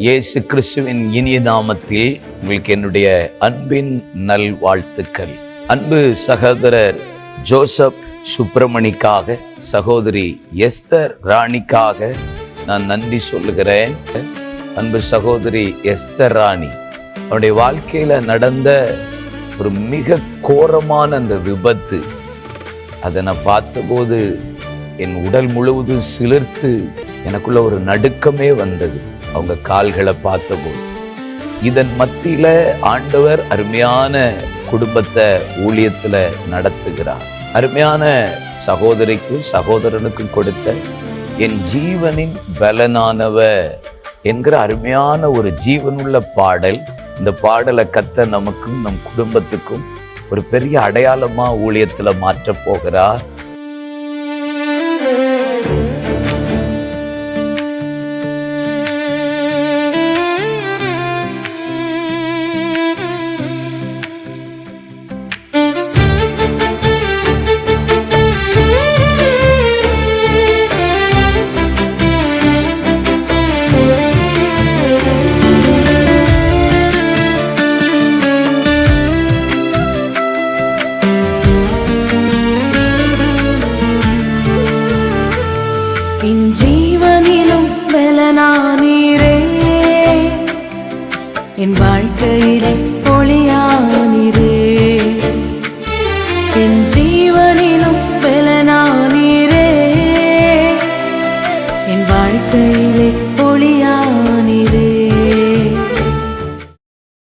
இயேசு கிறிஸ்துவின் இனிய நாமத்தில் உங்களுக்கு என்னுடைய அன்பின் நல்வாழ்த்துக்கள். அன்பு சகோதரர் ஜோசப் சுப்பிரமணிக்காக, சகோதரி எஸ்தர் ராணிக்காக நான் நன்றி சொல்லுகிறேன். அன்பு சகோதரி எஸ்தர் ராணி, அவருடைய வாழ்க்கையில நடந்த ஒரு மிக கோரமான அந்த விபத்து, அதை நான் பார்த்தபோது என் உடல் முழுவதும் சிலிர்த்து எனக்குள்ள ஒரு நடுக்கமே வந்தது. அவங்க கால்களை பார்த்தபோது இதன் மத்தியில ஆண்டவர் அருமையான குடும்பத்தை ஊழியத்துல நடத்துகிறார். அருமையான சகோதரிக்கும் சகோதரனுக்கும் கொடுத்த என் ஜீவனின் பலனானவர் என்கிற அருமையான ஒரு ஜீவனுள்ள பாடல். இந்த பாடலை கர்த்தர் நமக்கும் நம் குடும்பத்துக்கும் ஒரு பெரிய அடையாளமா ஊழியத்துல மாற்றப் போகிறார். என் ஜீவனிலும் பலனானீரே, என்